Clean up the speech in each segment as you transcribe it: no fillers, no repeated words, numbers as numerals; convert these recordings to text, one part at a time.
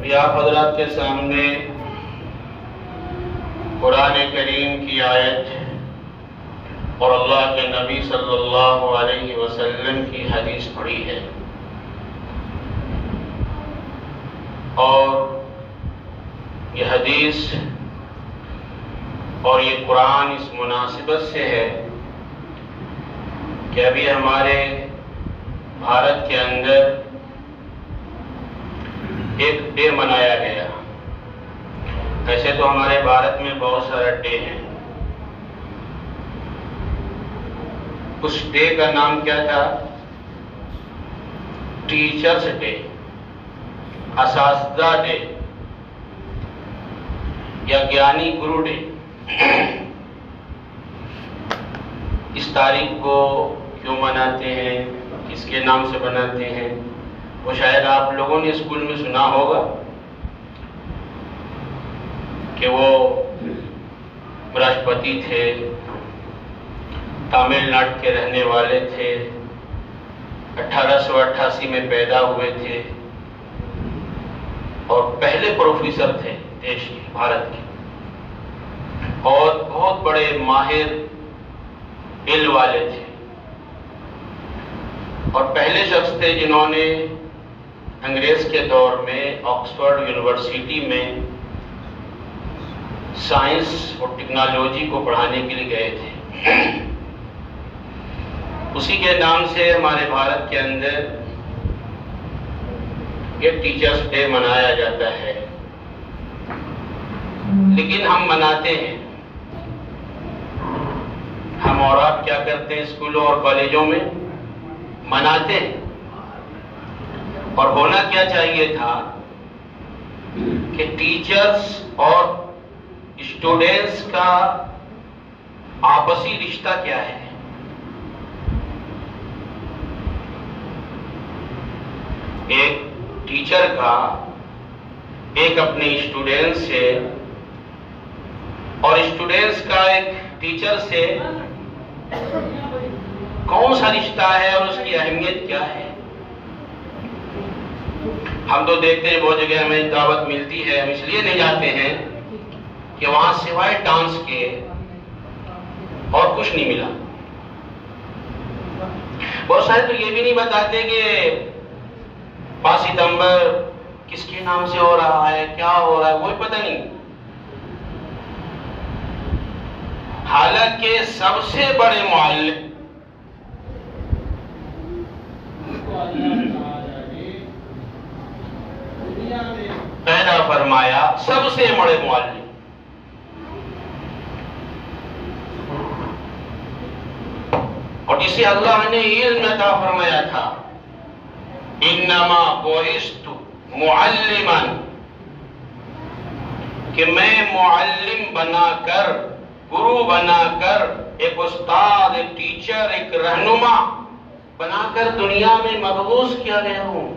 ابھی آپ حضرات کے سامنے قرآن کریم کی آیت اور اللہ کے نبی صلی اللہ علیہ وسلم کی حدیث پڑھی ہے، اور یہ حدیث اور یہ قرآن اس مناسبت سے ہے کہ ابھی ہمارے بھارت کے اندر ایک ڈے منایا گیا۔ ایسے تو ہمارے بھارت میں بہت سارے ڈے ہیں۔ اس ڈے کا نام کیا تھا؟ ٹیچرز ڈے، اساتذہ ڈے یا گیانی گرو ڈے۔ اس تاریخ کو کیوں مناتے ہیں، کس کے نام سے مناتے ہیں، وہ شاید آپ لوگوں نے اسکول میں سنا ہوگا کہ وہ راشٹرپتی تھے، تامل ناڈو کے رہنے والے تھے، 1888 میں پیدا ہوئے تھے اور پہلے پروفیسر تھے دیش کے، بھارت کے، اور بہت بڑے ماہر علم والے تھے، اور پہلے شخص تھے جنہوں نے انگریز کے دور میں آکسفورڈ یونیورسٹی میں سائنس اور ٹیکنالوجی کو پڑھانے کے لیے گئے تھے۔ اسی کے نام سے ہمارے بھارت کے اندر یہ ٹیچرز ڈے منایا جاتا ہے، لیکن ہم مناتے ہیں، ہم اور آپ کیا کرتے ہیں اسکولوں اور کالجوں میں؟ مناتے ہیں۔ اور ہونا کیا چاہیے تھا کہ ٹیچرز اور اسٹوڈنٹس کا آپسی رشتہ کیا ہے؟ ایک ٹیچر کا ایک اپنے اسٹوڈنٹ سے اور اسٹوڈنٹس کا ایک ٹیچر سے کون سا رشتہ ہے اور اس کی اہمیت کیا ہے؟ ہم تو دیکھتے ہیں بہت جگہ ہمیں دعوت ملتی ہے، ہم اس لیے نہیں جاتے ہیں کہ وہاں سوائے ڈانس کے اور کچھ نہیں ملا۔ بہت سارے تو یہ بھی نہیں بتاتے کہ 5 ستمبر کس کے نام سے ہو رہا ہے، کیا ہو رہا ہے، وہی پتہ نہیں۔ حالانکہ سب سے بڑے معلم پیدا فرمایا، سب سے بڑے معلم، اور جسے اللہ نے علم عطا فرمایا تھا، انما بعثت معلما، کہ میں معلم بنا کر، گرو بنا کر، ایک استاد، ایک ٹیچر، ایک رہنما بنا کر دنیا میں مبعوث کیا گیا ہوں۔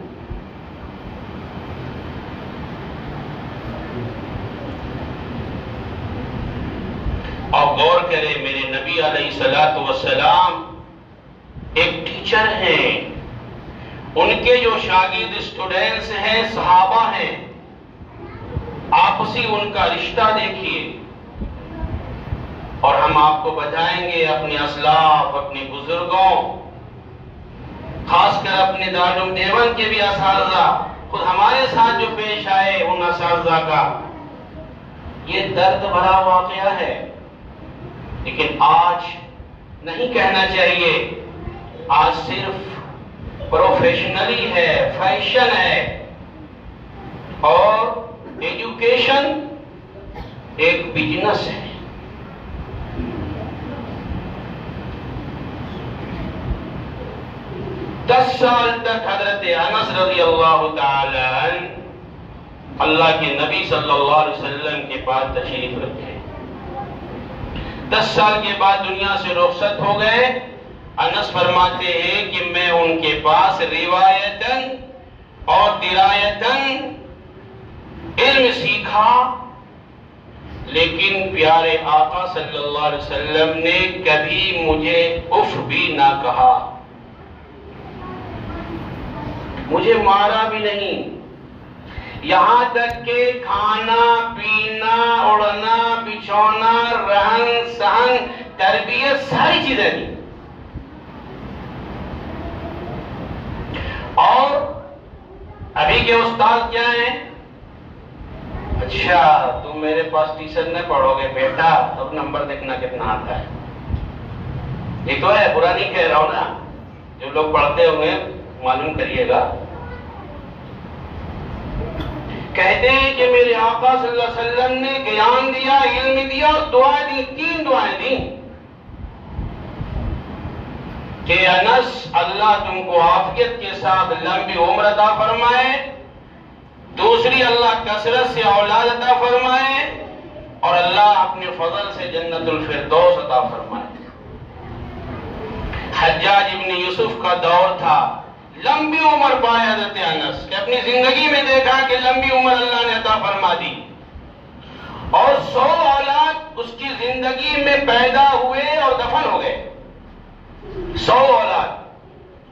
اور غور کریں، میرے نبی علیہ الصلوۃ والسلام ایک ٹیچر ہیں، ان کے جو شاگرد اسٹوڈنٹس ہیں صحابہ ہیں، آپسی ان کا رشتہ دیکھیے۔ اور ہم آپ کو بتائیں گے اپنے اسلاف، اپنے بزرگوں، خاص کر اپنے دارالعلوم دیوبند کے بھی اساتذہ، خود ہمارے ساتھ جو پیش آئے ان اساتذہ کا، یہ درد بھرا واقعہ ہے۔ لیکن آج نہیں کہنا چاہیے، آج صرف پروفیشنلی ہے، فیشن ہے، اور ایجوکیشن ایک بزنس ہے۔ دس سال تک حضرت انس رضی اللہ تعالی عنہ اللہ کے نبی صلی اللہ علیہ وسلم کے پاس تشریف رکھے۔ 10 سال کے بعد دنیا سے رخصت ہو گئے۔ انس فرماتے ہیں کہ میں ان کے پاس روایتاً اور درایتاً علم سیکھا، لیکن پیارے آقا صلی اللہ علیہ وسلم نے کبھی مجھے اف بھی نہ کہا، مجھے مارا بھی نہیں، یہاں تک کہ کھانا پینا اڑنا بچھونا رہن سہن تربیت ساری چیزیں دی. اور ابھی کے استاد کیا ہیں؟ اچھا تم میرے پاس ٹیوشن نہ پڑھو گے بیٹا تو نمبر دیکھنا کتنا آتا ہے. یہ تو ہے، برا نہیں کہہ رہا ہوں نا، جو لوگ پڑھتے ہوئے معلوم کریے گا. کہتے ہیں کہ میرے آقا صلی اللہ علیہ وسلم نے گیان دیا، علم دیا اور دعائیں دی، 3 دعائیں دی کہ انس اللہ تم کو عافیت کے ساتھ لمبی عمر عطا فرمائے، دوسری اللہ کثرت سے اولاد عطا فرمائے، اور اللہ اپنے فضل سے جنت الفردوس عطا فرمائے. حجاج ابن یوسف کا دور تھا، لمبی عمر پائے حضرت انس کہ اپنی زندگی میں دیکھا کہ لمبی عمر اللہ نے عطا فرما دی، اور 100 اولاد اس کی زندگی میں پیدا ہوئے اور دفن ہو گئے. 100 اولاد،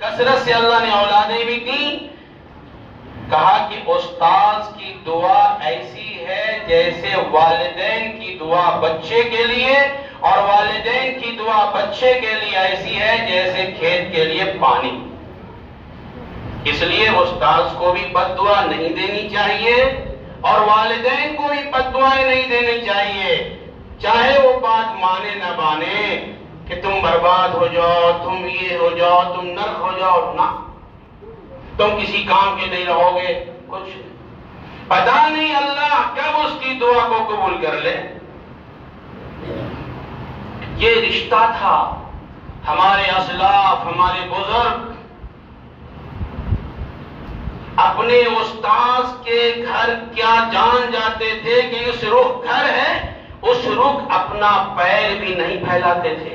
کثرت سے اللہ نے اولادیں بھی دی. کہا کہ استاذ کی دعا ایسی ہے جیسے والدین کی دعا بچے کے لیے، اور والدین کی دعا بچے کے لیے ایسی ہے جیسے کھیت کے لیے پانی. اس لیے استاذ کو بھی بد دعا نہیں دینی چاہیے اور والدین کو بھی بد دعائیں نہیں دینی چاہیے، چاہے وہ بات مانے نہ مانے کہ تم برباد ہو جاؤ، تم یہ ہو جاؤ، تم نرک ہو جاؤ. نہ، تم کسی کام کے نہیں رہو گے، کچھ پتا نہیں اللہ کب اس کی دعا کو قبول کر لے. یہ رشتہ تھا. ہمارے اسلاف، ہمارے بزرگ اپنے استاذ کے گھر کیا جان جاتے تھے کہ اس رخ گھر ہے، اس رخ اپنا پیر بھی نہیں پھیلاتے تھے،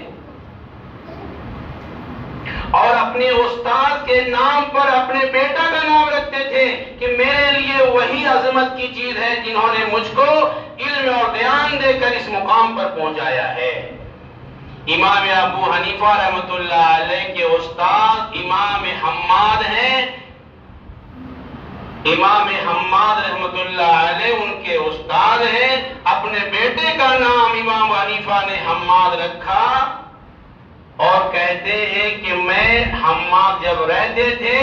اور اپنے استاد کے نام پر اپنے بیٹا کا نام رکھتے تھے کہ میرے لیے وہی عظمت کی چیز ہے جنہوں نے مجھ کو علم اور دھیان دے کر اس مقام پر پہنچایا ہے. امام ابو حنیفہ رحمۃ اللہ علیہ کے استاد امام حماد ہیں. امام حماد رحمۃ اللہ علیہ ان کے استاد ہیں. اپنے بیٹے کا نام امام حنیفہ نے حماد رکھا، اور کہتے ہیں کہ میں حماد جب رہتے تھے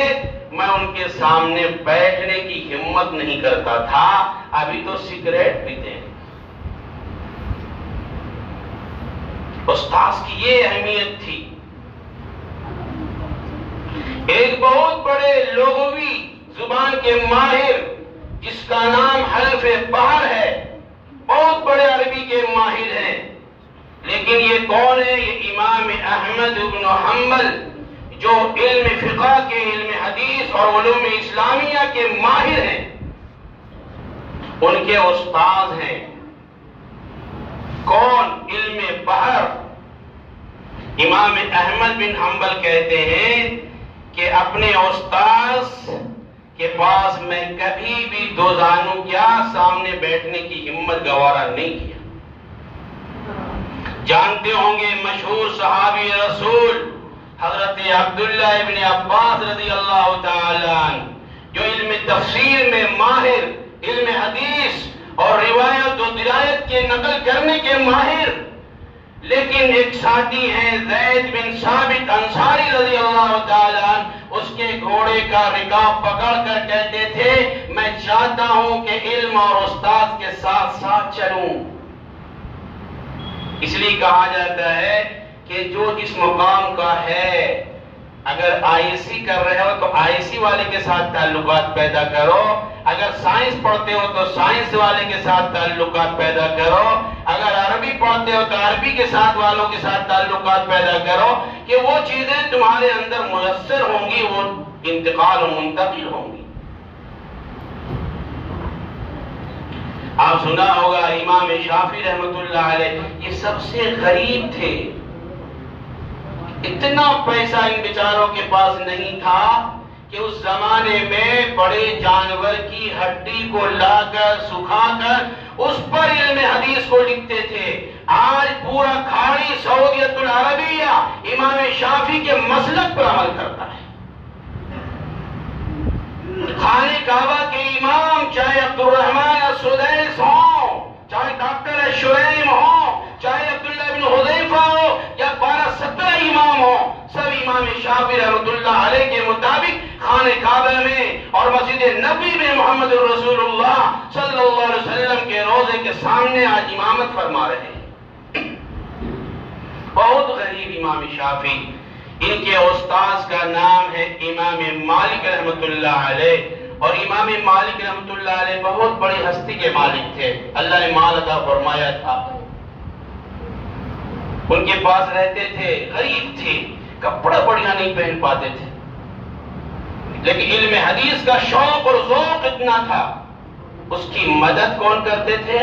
میں ان کے سامنے بیٹھنے کی ہمت نہیں کرتا تھا. ابھی تو سگریٹ پیتے ہیں. استاذ کی یہ اہمیت تھی. ایک بہت بڑے لغوی زبان کے ماہر جس کا نام حلف بحر ہے، بہت بڑے عربی کے ماہر ہیں، لیکن یہ کون ہے؟ یہ امام احمد بن حنبل، جو علم فقہ کے، علم حدیث اور علوم اسلامیہ کے ماہر ہیں، ان کے استاذ ہیں. کون؟ علم بحر. امام احمد بن حنبل کہتے ہیں کہ اپنے استاذ کے پاس میں کبھی بھی دو زانو کیا سامنے بیٹھنے کی ہمت گوارا نہیں کیا. جانتے ہوں گے مشہور صحابی رسول حضرت عبداللہ ابن عباس رضی اللہ تعالی عنہ، جو علم تفسیر میں ماہر، علم حدیث اور روایت و درایت کے نقل کرنے کے ماہر، لیکن ایک ساتھی ہیں زید بن ثابت انصاری رضی اللہ تعالی عنہ، اس کے گھوڑے کا رکاب پکڑ کر کہتے تھے میں چاہتا ہوں کہ علم اور استاد کے ساتھ ساتھ چلوں. اس لیے کہا جاتا ہے کہ جو جس مقام کا ہے، اگر آئی سی کر رہے ہو تو آئی سی والے کے ساتھ تعلقات پیدا کرو، اگر سائنس پڑھتے ہو تو سائنس والے کے ساتھ تعلقات پیدا کرو، اگر عربی پڑھتے ہو تو عربی کے ساتھ والوں کے ساتھ تعلقات پیدا کرو، کہ وہ چیزیں تمہارے اندر میسر ہوں گی، وہ انتقال و منتقل ہوں گی. آپ سنا ہوگا امام شافعی رحمۃ اللہ علیہ یہ سب سے غریب تھے. اتنا پیسہ ان بیچاروں کے پاس نہیں تھا کہ اس زمانے میں بڑے جانور کی ہڈی کو لا کر سکھا کر اس پر علم حدیث کو لکھتے تھے. آج پورا کھاڑی سعودیت العربیہ امام شافعی کے مسلک پر عمل کرتا ہے. خانہ کعبہ کے امام چاہے شریم ہو، چاہے عبداللہ بن حذیفہ ہو یا 12-17 امام ہو، سب امام شافعی رحمۃ اللہ علیہ کے مطابق خانہ کعبہ میں اور مسجد نبوی میں محمد رسول اللہ صلی اللہ علیہ وسلم کے روضے کے سامنے آج امامت فرما رہے ہیں۔ بہت غریب امام شافعی، ان کے استاذ کا نام ہے امام مالک رحمۃ اللہ علیہ، اور امام مالک رحمۃ اللہ علیہ بہت بڑی ہستی کے مالک تھے، اللہ نے مال عطا فرمایا تھا۔ ان کے پاس رہتے تھے، غریب تھے، کپڑا بڑھیا نہیں پہن پاتے تھے، لیکن علم حدیث کا شوق اور ذوق اتنا تھا۔ اس کی مدد کون کرتے تھے؟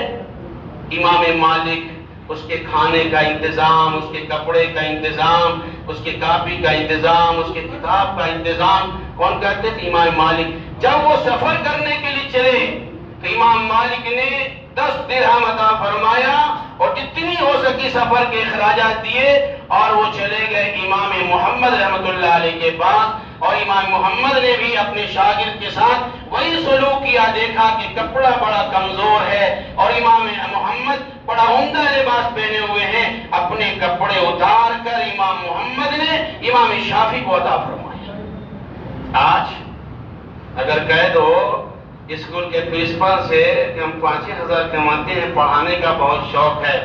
امام مالک۔ اس کے کھانے کا انتظام، اس کے کپڑے کا انتظام، اس کے کاپی کا انتظام، اس کے کتاب کا انتظام کون کرتے تھے؟ امام مالک۔ جب وہ سفر کرنے کے لیے چلے تو امام مالک نے 10 درہم عطا فرمایا اور جتنی ہو سکی سفر کے اخراجات دیے، اور وہ چلے گئے امام محمد رحمۃ اللہ علیہ کے پاس، اور امام محمد نے بھی اپنے شاگرد کے ساتھ وہی سلوک کیا۔ دیکھا کہ کپڑا بڑا کمزور ہے اور امام محمد بڑا عمدہ لباس پہنے ہوئے ہیں، اپنے کپڑے اتار کر امام محمد نے امام شافعی کو عطا فرمایا۔ آج اگر کہہ دو اسکول کے پرنسپل سے کہ ہم 5,000 ہزار کماتے ہیں، پڑھانے کا بہت شوق ہے،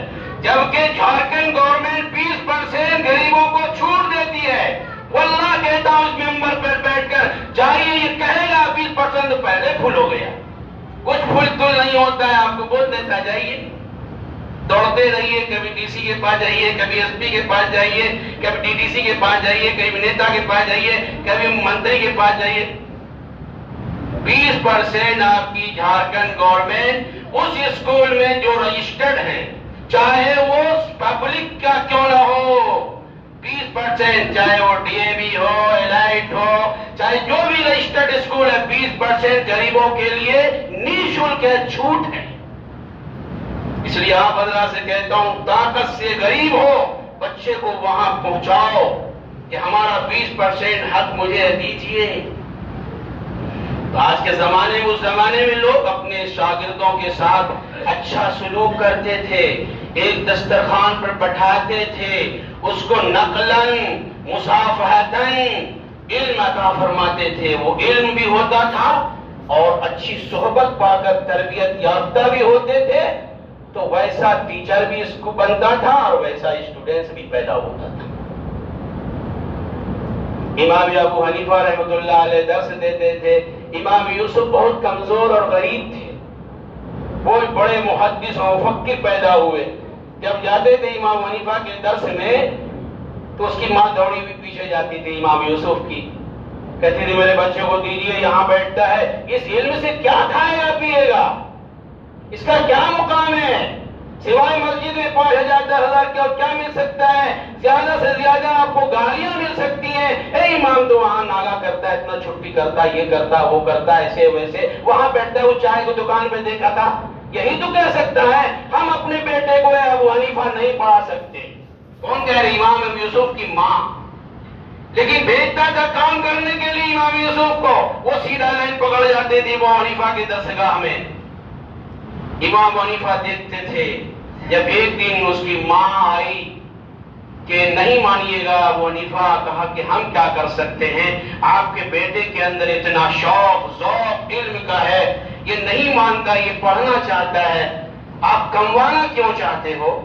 جبکہ جھارکھنڈ گورنمنٹ 20% غریبوں کو چھوٹ دیتی ہے، واللہ کہتا ہوں اس ممبر پر بیٹھ کر جائیے، یہ کہے گا 20% پہلے پھول ہو گیا، کچھ پھول تل نہیں ہوتا ہے، آپ کو بول دیتا جائیے، دوڑتے رہیے، کبھی ڈی سی کے پاس جائیے، کبھی ایس پی کے پاس جائیے، کبھی ڈی ڈی سی کے پاس جائیے، کبھی نیتا کے پاس جائیے، کبھی منتری کے پاس جائیے۔ 20% آپ کی جھارکھنڈ گورنمنٹ اس اسکول میں جو رجسٹرڈ ہیں، چاہے وہ پبلک کا کیوں نہ ہو، 20%، چاہے وہ ڈی اے وی ہو، ایلائٹ ہو، چاہے جو بھی رجسٹرڈ اسکول ہے، 20% غریبوں کے لیے نِشُلک ہے، چھوٹ ہے۔ اس لیے آپ حضرات سے کہتا ہوں، طاقت سے غریب ہو بچے کو وہاں پہنچاؤ کہ ہمارا 20% حق مجھے دیجیے۔ آج کے زمانے میں، اس زمانے میں لوگ اپنے شاگردوں کے ساتھ اچھا سلوک کرتے تھے، ایک دسترخوان پر بٹھاتے تھے، اس کو نقلاً مصافحتاً علم عطا فرماتے تھے، وہ علم بھی ہوتا تھا اور اچھی صحبت پا کر تربیت یافتہ بھی ہوتے تھے، تو ویسا ٹیچر بھی اس کو بنتا تھا اور ویسا اسٹوڈنٹس بھی پیدا ہوتا تھا۔ امام ابو حنیفہ رحمۃ اللہ علیہ درس دیتے تھے، امام یوسف بہت کمزور اور غریب تھے، وہ بڑے محدث اور مفکر پیدا ہوئے۔ جب جاتے تھے امام حنیفہ کے درس میں تو اس کی ماں دوڑی بھی پیچھے جاتی تھی امام یوسف کی، کہتی تھی میرے بچے کو دیجیے، یہاں بیٹھتا ہے، اس علم سے کیا کھائے گا پیے گا، اس کا کیا مقام ہے، سوائے مسجد میں 5,000 10,000 کے اور کیا مل سکتا ہے، زیادہ سے زیادہ آپ کو گالیاں مل سکتی ہیں، اے امام تو وہاں ناغا کرتا ہے، اتنا چھٹی کرتا ہے، یہ کرتا ہے، وہ کرتا ہے، ایسے ویسے، وہاں بیٹھتا ہے، وہ چائے کو دکان پہ دیکھا تھا، یہی تو کہہ سکتا ہے۔ ہم اپنے بیٹے کو ابو حنیفہ نہیں پڑھا سکتے، کون کہہ رہے؟ امام ابو یوسف کی ماں، لیکن بھیجتا تھا کام کرنے کے لیے امام یوسف کو، وہ سیدھا لائن پکڑ جاتے تھے ابو حنیفہ کی درسگاہ میں۔ امام حنیفہ دیکھتے تھے، جب ایک دن اس کی ماں آئی کہ نہیں مانیے گا ابو حنیفہ، کہا کہ ہم کیا کر سکتے ہیں، آپ کے بیٹے کے اندر اتنا شوق ذوق علم کا ہے، یہ نہیں مانتا، یہ پڑھنا چاہتا ہے، آپ کموانا کیوں چاہتے ہو؟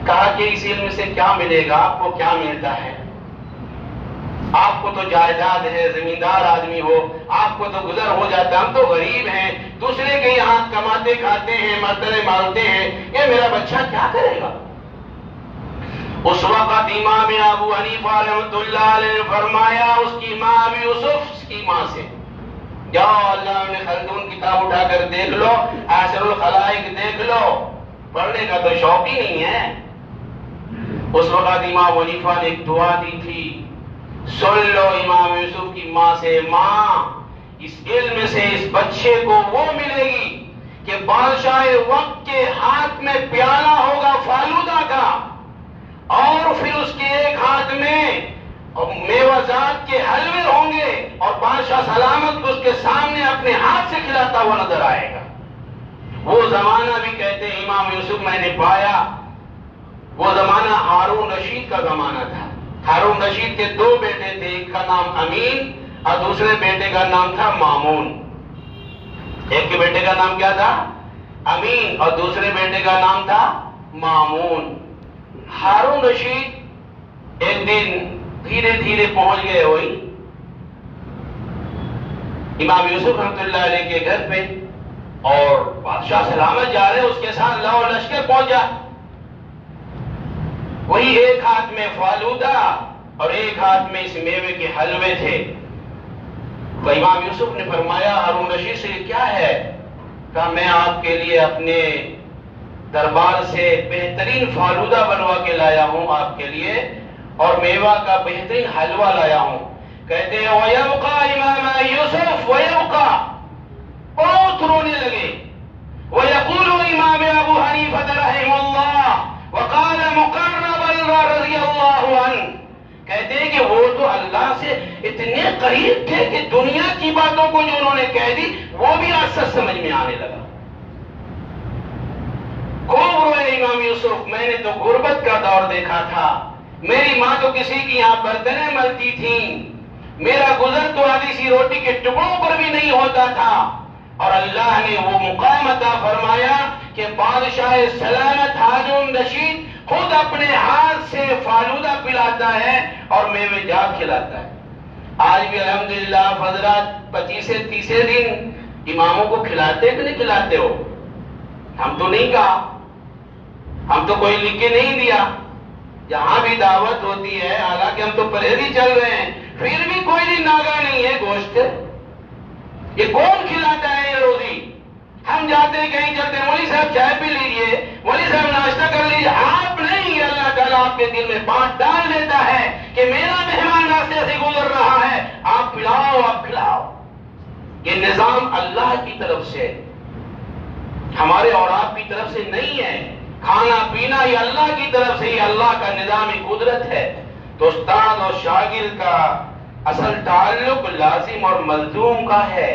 کہا کہ اس علم سے کیا ملے گا، آپ کو کیا ملتا ہے، آپ کو تو جائیداد ہے، زمیندار آدمی ہو، آپ کو تو گزر ہو جاتا، ہم تو غریب ہیں، دوسرے کے یہاں کماتے کھاتے ہیں، مرتبے مالتے ہیں، یہ میرا بچہ کیا کرے گا؟ اس وقت امام ابو حنیفہ رحمۃ اللہ علیہ نے فرمایا اس کی ماں ابو یوسف کی ماں سے، جاؤ اللہ نے خلدون کتاب اٹھا کر دیکھ لو، احسن الخلائق دیکھ لو، پڑھنے کا تو شوق ہی نہیں ہے۔ اس وقت امام حنیفہ نے ایک دعا دی تھی، سن لو امام یوسف کی ماں سے، ماں اس علم سے اس بچے کو وہ ملے گی کہ بادشاہ وقت کے ہاتھ میں پیالہ ہوگا فالودہ کا، اور پھر اس کے ایک ہاتھ میں میوہ جات کے حلوے ہوں گے، اور بادشاہ سلامت کو اس کے سامنے اپنے ہاتھ سے کھلاتا ہوا نظر آئے گا۔ وہ زمانہ بھی کہتے ہیں امام یوسف میں نے پایا، وہ زمانہ ہارون رشید کا زمانہ تھا۔ ہارون رشید کے دو بیٹے تھے، ایک کا نام امین اور دوسرے بیٹے کا نام تھا مامون۔ ایک کے بیٹے کا نام کیا تھا؟ امین، اور دوسرے بیٹے کا نام تھا مامون۔ ہارون رشید ایک دن دھیرے دھیرے پہنچ گئے ہوئی امام یوسف رحمۃ اللہ علیہ کے گھر پہ، اور بادشاہ سلامت جا رہے، اس کے ساتھ لاؤ لشکر پہنچا۔ وہی ایک ہاتھ میں فالودہ اور ایک ہاتھ میں اس میوے کے حلوے تھے۔ تو امام یوسف نے فرمایا ہارون رشید سے یہ کیا ہے؟ کہا میں آپ کے لیے اپنے دربار سے بہترین فالودہ بنوا کے لایا ہوں آپ کے لیے، اور میوہ کا بہترین حلوہ لایا ہوں۔ کہتے ہیں وَيَبْقَى امام یوسف وَيَبْقَى، بہت رونے لگے۔ وَيَقُولُ امام ابو حنیفہ رحمہ اللہ وقال مقرب رضی اللہ عنہ، کہتے ہیں کہ وہ تو اللہ سے اتنے قریب تھے کہ دنیا کی باتوں کو جو انہوں نے کہہ دی وہ بھی آج سچ سمجھ میں آنے لگا۔ خوب روئے امام یوسف، میں نے تو غربت کا دور دیکھا تھا، میری ماں تو کسی کی یہاں برتنیں ملتی تھیں، میرا گزر تو آدھی سی روٹی کے ٹکڑوں پر بھی نہیں ہوتا تھا، اور اللہ نے وہ مقام عطا فرمایا کہ بادشاہ سلامت ہارون رشید خود اپنے ہاتھ سے فالودہ پلاتا ہے اور میوے جات کھلاتا ہے۔ آج بھی الحمدللہ حضرات 25 دن اماموں کو کھلاتے کہ نہیں کھلاتے ہو؟ ہم تو نہیں کہا، ہم تو کوئی لکھ کے نہیں دیا، جہاں بھی دعوت ہوتی ہے حالانکہ ہم تو پرہیزی چل رہے ہیں پھر بھی کوئی دن ناگا نہیں ہے گوشت۔ یہ کون کھلاتا ہے یہ روزی؟ ہم جاتے ہیں کہیں چلتے ہیں، مولوی صاحب چائے پی لیجئے، مولوی صاحب ناشتہ کر لیجئے، آپ نہیں، اللہ تعالیٰ آپ کے دل میں بات ڈال دیتا ہے کہ میرا مہمان راستے سے گزر رہا ہے، آپ پلاؤ آپ کھلاؤ۔ یہ نظام اللہ کی طرف سے، ہمارے اور آپ کی طرف سے نہیں ہے۔ کھانا پینا یہ اللہ کی طرف سے، یہ اللہ کا نظام قدرت ہے۔ تو استاد اور شاگرد کا اصل تعلق لازم اور ملزوم کا ہے،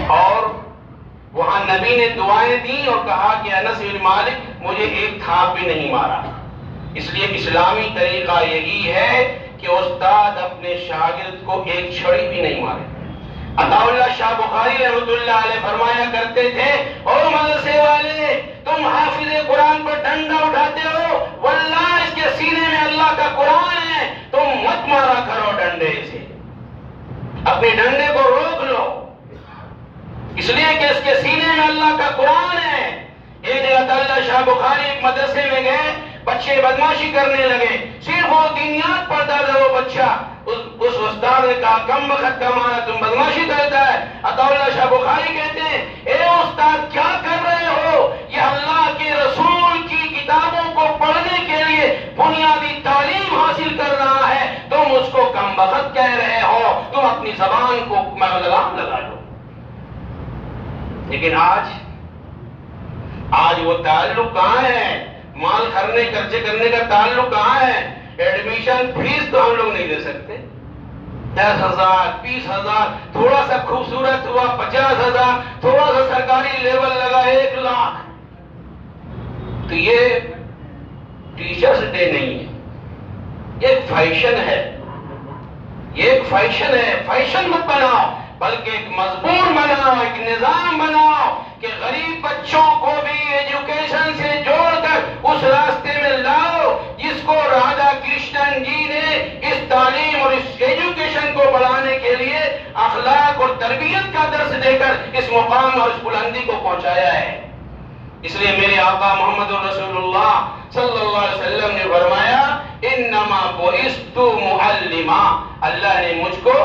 اور وہاں نبی نے دعائیں دی اور کہا کہ انس بن مالک مجھے ایک تھاپ بھی نہیں مارا۔ اس لیے اسلامی طریقہ یہی ہے کہ استاد اپنے شاگرد کو ایک چھڑی بھی نہیں مارے۔ عطا اللہ شاہ بخاری رحمۃ اللہ علیہ فرمایا کرتے تھے، او مدرسے والے تم حافظ قرآن پر ڈنڈا اٹھاتے ہو، واللہ اس کے سینے میں اللہ کا قرآن ہے، تم مت مارا کرو ڈنڈے سے، اپنے ڈنڈے کو روک لو، اس لیے کہ اس کے سینے میں اللہ کا قرآن ہے۔ ایک جگہ عطا اللہ شاہ بخاری ایک مدرسے میں گئے، بچے بدماشی کرنے لگے، صرف وہ دینیات پڑھتا تھا وہ بچہ، اس استاد نے کہا کم وقت کا مانا تم بدماشی کرتا ہے۔ عطا اللہ شاہ بخاری کہتے ہیں اے استاد کیا کر رہے ہو؟ یہ اللہ کے رسول کی کتابوں کو پڑھنے کے لیے بنیادی تعلیم حاصل کر رہا ہے، تم اس کو کم وقت کہہ رہے ہو، تم اپنی زبان کو لگام لگا لو۔ لیکن آج وہ تعلق کہاں ہے؟ مال خرچے کرنے کا تعلق کہاں ہے؟ ایڈمیشن فیس تو ہم لوگ نہیں دے سکتے، 10,000 20,000، تھوڑا سا خوبصورت ہوا 50,000، تھوڑا سا سرکاری لیول لگا 1 لاکھ۔ تو یہ ٹیچرز ڈے نہیں ہے، یہ ایک فیشن ہے، یہ ایک فیشن ہے۔ فیشن مت بناؤ بلکہ ایک مضمون بناؤ، ایک نظام بناؤ کہ غریب بچوں کو بھی ایجوکیشن سے جوڑ کر اس راستے میں لاؤ جس کو راجا کرشنن جی نے اس تعلیم اور اس ایجوکیشن کو بڑھانے کے لیے اخلاق اور تربیت کا درس دے کر اس مقام اور اس بلندی کو پہنچایا ہے۔ اس لیے میرے آقا محمد رسول اللہ صلی اللہ علیہ وسلم نے فرمایا انما بعثت معلما، اللہ نے مجھ کو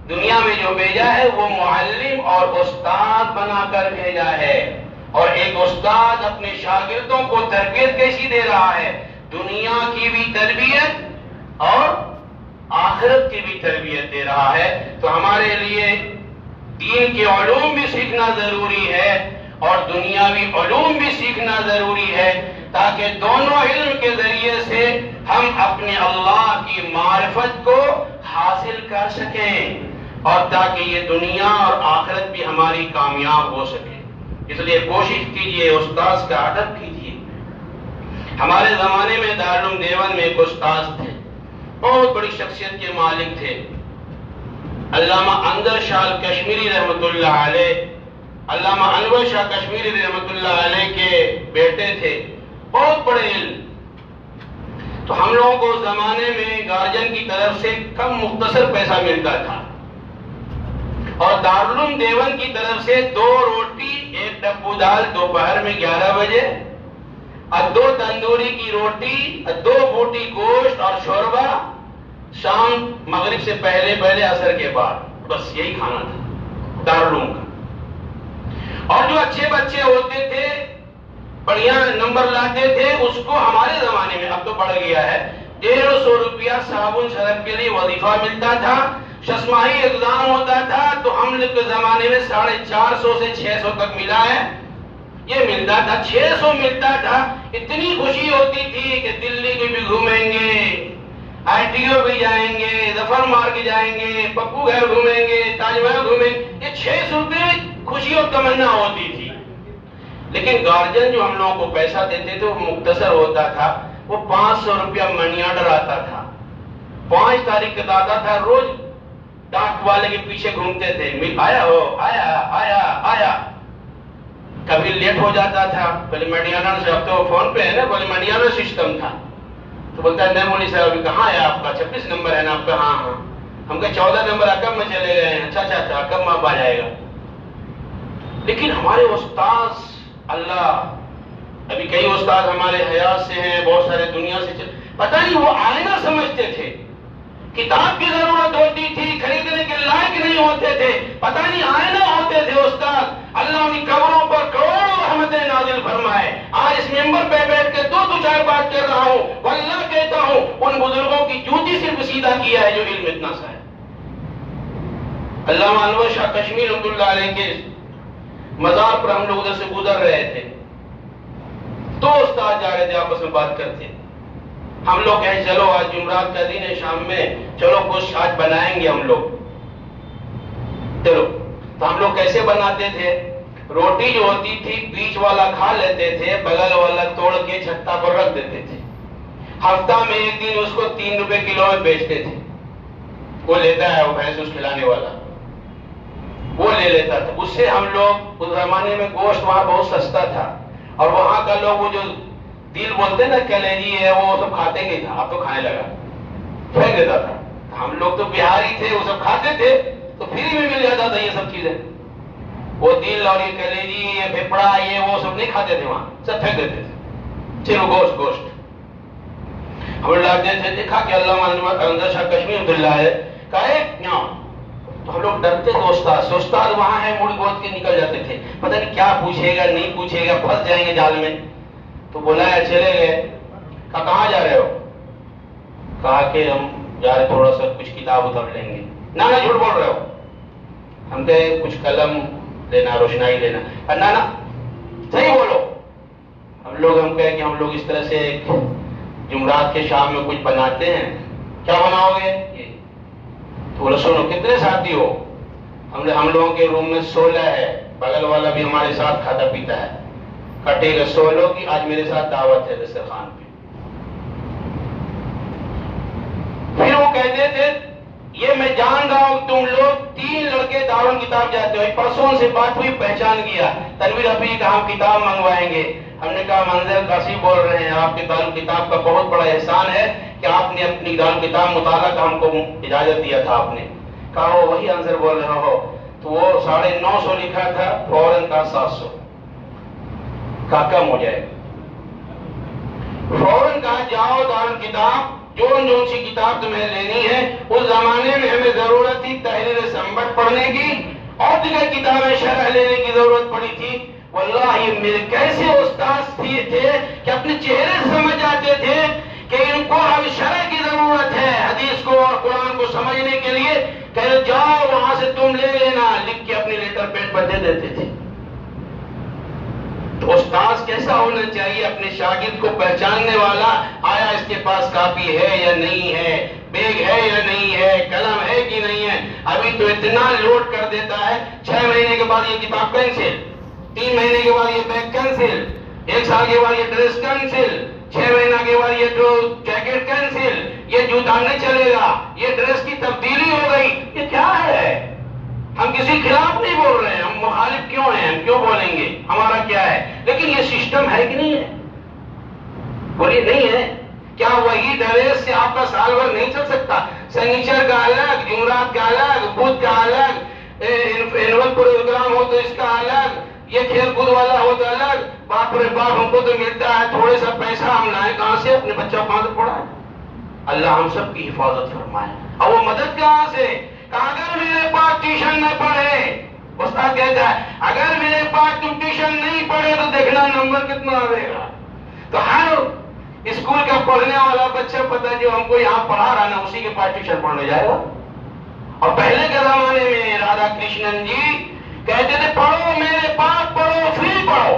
دنیا میں جو بھیجا ہے وہ معلم اور استاد بنا کر بھیجا ہے۔ اور ایک استاد اپنے شاگردوں کو تربیت کیسی دے رہا ہے؟ دنیا کی بھی تربیت اور آخرت کی بھی تربیت دے رہا ہے۔ تو ہمارے لیے دین کے علوم بھی سیکھنا ضروری ہے اور دنیاوی علوم بھی سیکھنا ضروری ہے، تاکہ دونوں علم کے ذریعے سے ہم اپنے اللہ کی معرفت کو حاصل کر سکیں اور تاکہ یہ دنیا اور آخرت بھی ہماری کامیاب ہو سکے۔ اس لیے کوشش کیجئے استاذ کا ادب کیجئے. ہمارے زمانے میں دارالعلوم دیوبند میں ایک استاذ تھے، بہت بڑی شخصیت کے مالک تھے، علامہ انور شاہ کشمیری رحمۃ اللہ علیہ. علامہ انور شاہ کشمیری رحمۃ اللہ علیہ کے بیٹے تھے، بہت بڑے علم. تو ہم لوگوں کو زمانے میں گارجن کی طرف سے کم مختصر پیسہ ملتا تھا، اور دارالعلوم دیوبند کی طرف سے 2 روٹی 1 ڈبو دال دوپہر میں 11 بجے، اور 2 تندوری کی روٹی، 2 بوٹی گوشت اور شوربہ شام مغرب سے پہلے عصر کے بعد. بس یہی کھانا تھا دارالعلوم کا. اور جو اچھے بچے ہوتے تھے، بڑھیا نمبر لاتے تھے، اس کو ہمارے زمانے میں، اب تو بڑھ گیا ہے، 150 روپیہ صابن سرف کے لیے وظیفہ ملتا تھا. ششماہی ایگزام ہوتا تھا تو ہم لوگ کے زمانے میں 450 سے 600 تک ملا ہے. یہ ملتا تھا، 600 ملتا تھا. اتنی خوشی ہوتی تھی کہ دلی کی بھی گھومیں گے، ITO بھی جائیں گے، ظفر مارگ جائیں گے، پپو گھر گھومیں گے، تاج محل گھومیں گے. یہ 600 روپے خوشی اور تمنا ہوتی تھی. لیکن گارجن جو ہم لوگوں کو پیسہ دیتے تھے وہ مختصر ہوتا تھا. وہ 500 روپیہ منی آرڈر آتا تھا، 5 تاریخ کا آتا تھا. روز ڈاک والے کے پیچھے گھومتے تھے، آیا ہو، آیا آیا آیا. کبھی لیٹ ہو جاتا تھا، پہلے منی آرڈر سے، اب تو فون پہ ہے نا، پہلے منی آرڈر سسٹم تھا. تو بولتا ہے نہیں مولوی صاحب کہاں ہے آپ کا، 26 نمبر ہے نا آپ کا. ہاں. ہم کہ 14 نمبر اکم میں چلے گئے ہیں. اچھا اکم آپ آ جائے گا. لیکن ہمارے استاذ، اللہ، ابھی کئی استاد ہمارے حیات سے ہیں، بہت سارے دنیا سے پتہ نہیں وہ آئینہ سمجھتے تھے. کتاب کی ضرورت ہوتی تھی، خریدنے کے لائق نہیں ہوتے تھے، پتہ نہیں آئینہ ہوتے تھے استاد. اللہ ان کی قبروں پر کروڑوں رحمتیں نازل فرمائے. آج اس ممبر پہ بیٹھ کے 2-4 بات کر رہا ہوں، واللہ کہتا ہوں ان بزرگوں کی جوتی صرف سیدھا کیا ہے جو علم اتنا سا ہے. علامہ انور شاہ کشمیری رحمۃ اللہ علیہ کے مزار پر ہم لوگ ادھر سے گزر رہے تھے، 2 استاد جا رہے تھے، آپس میں بات کرتے. ہم لوگ کہیں چلو آج جمعرات کا دن ہے، شام میں چلو کچھ آج بنائیں گے ہم لوگ. چلو. تو ہم لوگ کیسے بناتے تھے؟ روٹی جو ہوتی تھی بیچ والا کھا لیتے تھے، بغل والا توڑ کے چھتا پر رکھ دیتے تھے. ہفتہ میں 1 دن اس کو 3 روپے کلو میں بیچتے تھے. وہ لیتا ہے، وہ بھینس اس کھلانے والا وہ لے لیتا تھا. اس سے ہم لوگ، اس زمانے میں گوشت وہاں بہت سستا تھا، اور وہاں کا لوگ وہ جو دل بولتے نا کلیجی ہے، وہ سب کھاتے نہیں تھا. اب تو کھانے لگا، پھینک دیتا تھا. ہم لوگ تو بہاری تھے، وہ سب کھاتے تھے تو فری میں مل جاتا تھا یہ سب چیزیں. وہ دل اور یہ کلیجی، یہ پھپڑا، یہ وہ سب نہیں کھاتے تھے، وہاں سب پھینک دیتے تھے. چلو گوشت ہم لاتے تھے. دیکھا کہ علامہ انور شاہ کشمیری اللہ ہے کہے یہاں، تو ہم لوگ ڈرتے تھے. استاد وہاں ہے، مڑ گود کے نکل جاتے تھے، پتہ نہیں کیا پوچھے گا نہیں پوچھے گا، پھنس جائیں گے جال میں. تو بولا چلے گئے. کہاں جا رہے ہو؟ کہا کہ ہم جا رہے تھوڑا سا کچھ کتاب اتر لیں گے. نہ جھوٹ بول رہے ہو. ہم کہے کچھ قلم لینا، روشنائی لینا. نہ صحیح بولو. ہم کہے کہ ہم لوگ اس طرح سے جمعرات کے شام میں کچھ بناتے ہیں. کیا بناؤ گے؟ تو بولو سنو کتنے ساتھی ہو؟ ہم لوگوں کے روم میں 16 ہے، بغل والا بھی ہمارے ساتھ کھاتا پیتا ہے. کٹے گا 16 کی. آج میرے ساتھ دعوت ہے دسترخوان پہ. پھر وہ کہتے تھے یہ میں جان رہا ہوں تم لوگ 3 لڑکے دارالعلوم کتاب جاتے ہو. پرسوں سے بات ہوئی، پہچان گیا. تنویر حفیظ کا ہم کتاب منگوائیں گے. ہم نے کہا منظر قاسی بول رہے ہیں، آپ کے دارالعلوم کتاب کا بہت بڑا احسان ہے کہ آپ نے اپنی دارالعلوم کتاب مطالعہ کا ہم کو اجازت دیا تھا. آپ نے کہا وہ وہی انصر بول رہے ہو. تو وہ 950 لکھا تھا، فوراً کا 700 کا کم ہو جائے. فوراً کہا جاؤ دارالعلوم کتاب جون سی کتاب تمہیں لینی ہے. اس زمانے میں ہمیں ضرورت تھی تحریر سنبٹ پڑھنے کی، اور دیگر کتابیں شرح لینے کی ضرورت پڑی تھی. واللہ یہ میرے کیسے استاد تھے کہ اپنے چہرے سے سمجھ جاتے تھے کہ ان کو اب شرح کی ضرورت ہے حدیث کو اور قرآن کو سمجھنے کے لیے. کہ جاؤ وہاں سے تم لے لینا، لکھ کے اپنے لیٹر پیڈ پر دے دیتے تھے. تو استاذ کیسا ہونا چاہیے؟ اپنے شاگرد کو پہچاننے والا. آیا اس کے پاس کاپی ہے یا نہیں ہے، بیگ ہے یا نہیں ہے، قلم ہے کہ نہیں ہے. ابھی تو اتنا لوڈ کر دیتا ہے 6 مہینے کے بعد یہ کتاب کینسل. 3 مہینے کے بعد یہ بیگ کینسل، 1 سال کے بعد یہ ڈریس کینسل، 6 مہینہ کے بعد یہ جیکٹ کینسل، یہ جوتا نہیں چلے گا، یہ ڈریس کی تبدیلی ہو گئی. یہ کیا ہے؟ ہم کسی خلاف نہیں بول رہے ہیں، ہم مخالف کیوں ہیں؟ ہم کیوں بولیں گے؟ ہمارا کیا ہے؟ لیکن یہ سسٹم ہے کہ نہیں ہے؟ بولیے نہیں ہے. کیا وہی ڈریس سے آپ کا سال بھر نہیں چل سکتا؟ سنیچر کا الگ، جمعرات کا الگ، بدھ کا الگ، اینول پروگرام ہو تو اس کا الگ، یہ کھیل کود والا ہو تو الگ. باپ رے باپ، ہم کو تو ملتا ہے تھوڑے سا پیسہ، ہم لائیں کہاں سے؟ اپنے بچہ کہاں سے پڑھائیں؟ اللہ ہم سب کی حفاظت فرمائے. اور وہ مدد کہاں سے؟ اگر میرے پاس ٹیوشن نہ پڑھے، استاد کہتا ہے اگر میرے پاس تم ٹیوشن نہیں پڑھے تو دیکھنا نمبر کتنا آئے گا. تو ہر اسکول کا پڑھنے والا بچہ پتہ جو ہم کو یہاں پڑھا رہا نا، اسی کے پاس ٹیوشن پڑھنے جائے گا. اور پہلے کے زمانے میں رادھا کرشنن جی کہتے تھے پڑھو میرے پاس پڑھو، فری پڑھو.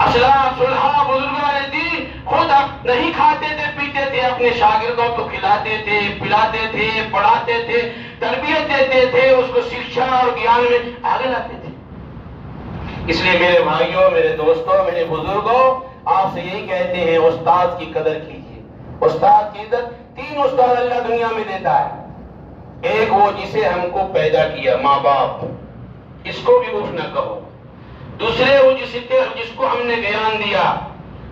اسلاف صلحاء بزرگان دین خود نہیں کھاتے تھے پیتے تھے، اپنے شاگردوں کو کھلاتے تھے، پلاتے تھے، پڑھاتے تھے، تربیت دیتے تھے، اس کو شکشا اور گیان میں آگے لاتے تھے. اس لیے میرے بھائیوں، میرے دوستوں، میرے بزرگوں، آپ سے یہی کہتے ہیں استاد کی قدر کیجیے. استاد کی عزت 3 استاد اللہ دنیا میں دیتا ہے. ایک وہ جسے ہم کو پیدا کیا، ماں باپ، اس کو بھی اف نہ کہو. دوسرے وہ جس کو ہم نے گیان دیا.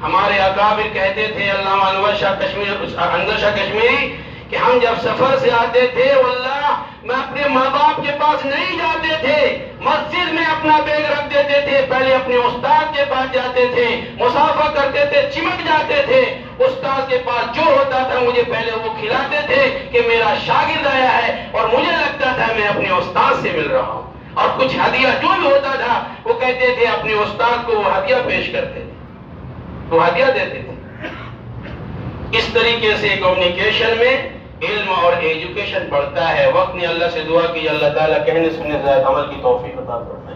ہمارے اکابر کہتے تھے، علامہ انور شاہ کشمیری، کہ ہم جب سفر سے آتے تھے واللہ میں اپنے ماں باپ کے پاس نہیں جاتے تھے، مسجد میں اپنا بیگ رکھ دیتے تھے، پہلے اپنے استاد کے پاس جاتے تھے، مصافحہ کرتے تھے، چمٹ جاتے تھے. استاد کے پاس جو ہوتا تھا مجھے پہلے وہ کھلاتے تھے کہ میرا شاگرد آیا ہے، اور مجھے لگتا تھا میں اپنے استاد سے مل رہا ہوں. اور کچھ ہدیہ جو بھی ہوتا تھا وہ کہتے تھے اپنے استاد کو وہ ہدیہ پیش کرتے تھے، وہ ہدیہ دیتے تھے. اس طریقے سے کمیونیکیشن میں علم اور ایجوکیشن بڑھتا ہے. وقت نے اللہ سے دعا کی اللہ تعالیٰ کہنے سننے زیادہ عمل کی توفیق عطا فرمائے.